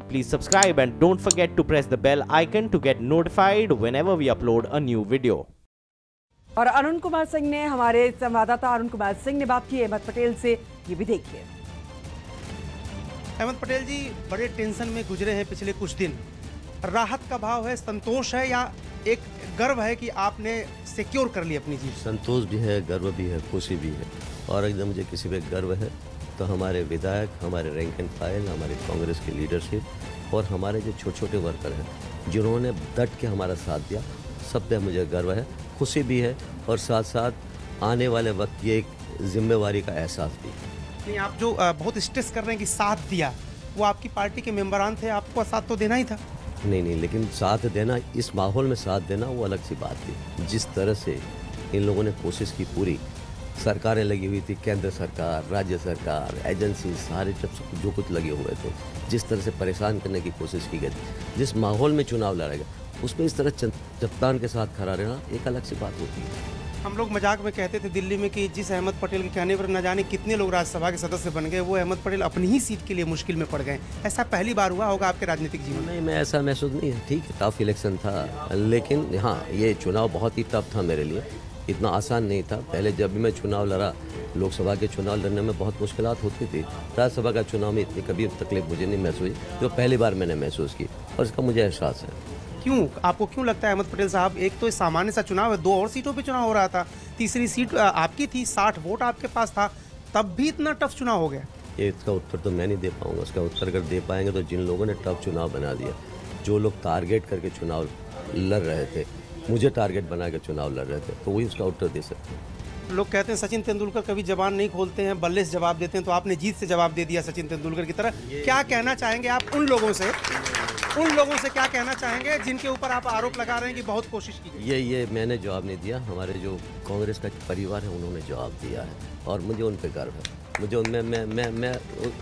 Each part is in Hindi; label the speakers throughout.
Speaker 1: Please subscribe and don't forget to press the bell icon to get notified whenever we upload a new video.
Speaker 2: और अरुण कुमार सिंह ने, हमारे संवाददाता अरुण कुमार सिंह ने बात की अहमद पटेल से, ये भी देखिए।
Speaker 3: अहमद पटेल जी बड़े टेंशन में गुजरे हैं पिछले कुछ दिन। राहत का भाव है, संतोष है, या एक गर्व है कि आपने सिक्योर कर ली अपनी जीत?
Speaker 4: संतोष भी है, गर्व भी है, खुशी भी है। और एकदम मुझे किसी पे गर्व है तो हमारे विधायक, हमारे रैंक एंड फाइल, हमारे कांग्रेस की लीडरशिप और हमारे जो छोटे छोटे वर्कर हैं जिन्होंने डट के हमारा साथ दिया, सब पे मुझे गर्व है, खुशी भी है और साथ साथ आने वाले वक्त की एक जिम्मेवारी का एहसास भी।
Speaker 3: नहीं, आप जो बहुत स्ट्रेस कर रहे हैं कि साथ दिया, वो आपकी पार्टी के मेंबरान थे, आपको साथ तो देना ही था।
Speaker 4: नहीं, लेकिन साथ देना, इस माहौल में साथ देना वो अलग सी बात थी। जिस तरह से इन लोगों ने कोशिश की, पूरी सरकारें लगी हुई थी, केंद्र सरकार, राज्य सरकार, एजेंसी, सारे जब जो कुछ लगे हुए थे, जिस तरह से परेशान करने की कोशिश की गई, जिस माहौल में चुनाव लड़ा गया, उसमें इस तरह चट्टान के साथ खड़ा रहना एक अलग सी बात होती है।
Speaker 3: हम लोग मजाक में कहते थे दिल्ली में कि जिस अहमद पटेल के कहने पर न जाने कितने लोग राज्यसभा के सदस्य बन गए, वो अहमद पटेल अपनी ही सीट के लिए मुश्किल में पड़ गए। ऐसा पहली बार हुआ होगा आपके राजनीतिक जीवन?
Speaker 4: नहीं, मैं ऐसा महसूस नहीं है। ठीक है, टफ इलेक्शन था, लेकिन हाँ, ये चुनाव बहुत ही टफ था मेरे लिए, इतना आसान नहीं था। पहले जब भी मैं चुनाव लड़ा, लोकसभा के चुनाव लड़ने में बहुत मुश्किलात होती थी, राज्यसभा का चुनाव में इतनी कभी तकलीफ मुझे नहीं महसूस हुई, जो पहली बार मैंने महसूस की और इसका मुझे एहसास है।
Speaker 3: क्यों, आपको क्यों लगता है अहमद पटेल साहब, एक तो सामान्य सा चुनाव है, 2 और सीटों पे चुनाव हो रहा था, तीसरी सीट आपकी थी, 60 वोट आपके पास था, तब भी इतना टफ चुनाव हो गया?
Speaker 4: ये इसका उत्तर तो मैं नहीं दे पाऊंगा। उसका उत्तर अगर दे पाएंगे तो जिन लोगों ने टफ चुनाव बना दिया, जो लोग टारगेट करके चुनाव लड़ रहे थे, मुझे टारगेट बना के चुनाव लड़ रहे थे, तो वही उसका उत्तर दे सकते हैं।
Speaker 3: लोग कहते हैं सचिन तेंदुलकर कभी जबान नहीं खोलते हैं, बल्ले से जवाब देते हैं, तो आपने जीत से जवाब दे दिया सचिन तेंदुलकर की तरह। क्या कहना चाहेंगे आप उन लोगों से क्या कहना चाहेंगे जिनके ऊपर आप आरोप लगा रहे हैं कि बहुत कोशिश की?
Speaker 4: ये मैंने जवाब नहीं दिया, हमारे जो कांग्रेस का परिवार है उन्होंने जवाब दिया है और मुझे उन पर गर्व है। मुझे उनमें मैं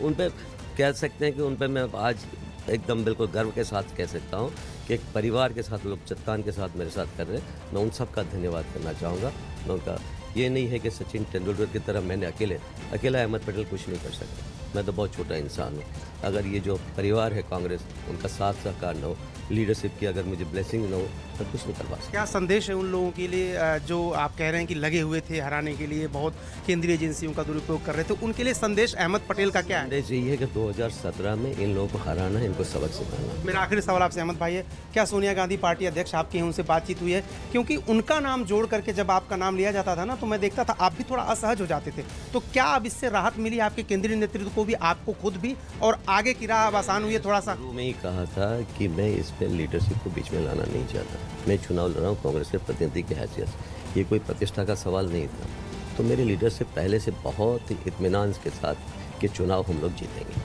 Speaker 4: उन पर कह सकते हैं कि उन पर मैं आज एकदम बिल्कुल गर्व के साथ कह सकता हूँ कि एक परिवार के साथ, लोग चट्टान के साथ मेरे साथ कर रहे हैं। मैं उन सब का धन्यवाद करना चाहूँगा। मैं उनका ये नहीं है कि सचिन तेंदुलकर की तरह मैंने अकेला अहमद पटेल कुछ नहीं कर सकता। मैं तो बहुत छोटा इंसान हूँ। अगर ये जो परिवार है कांग्रेस, उनका साथ सहकार न हो, लीडरशिप की अगर मुझे ब्लेसिंग न हो, तो कुछ नहीं कर पा सकता।
Speaker 3: क्या संदेश है उन लोगों के लिए जो आप कह रहे हैं कि लगे हुए थे हराने के लिए, बहुत केंद्रीय एजेंसियों का दुरुपयोग कर रहे थे, उनके लिए संदेश अहमद पटेल का क्या है?
Speaker 4: संदेश यही है कि 2017 में इन लोगों को हराना है, इनको सबक सिखाना।
Speaker 3: मेरा आखिरी सवाल आपसे अहमद भाई है, क्या सोनिया गांधी पार्टी अध्यक्ष आपकी हैं, उनसे बातचीत हुई है? क्योंकि उनका नाम जोड़ करके जब आपका नाम लिया जाता था ना, तो मैं देखता था आप भी थोड़ा असहज हो जाते थे। तो क्या अब इससे राहत मिली आपके केंद्रीय नेतृत्व को भी, आपको खुद भी, और आगे की राह अब आसान हुई है थोड़ा सा?
Speaker 4: मैं ही कहा था कि मैं इस पर लीडरशिप को बीच में लाना नहीं चाहता। मैं चुनाव लड़ रहा हूँ कांग्रेस के प्रतिनिधि की हैसियत से, ये कोई प्रतिष्ठा का सवाल नहीं था। तो मेरी लीडरशिप पहले से बहुत ही इत्मीनान के साथ कि चुनाव हम लोग जीतेंगे।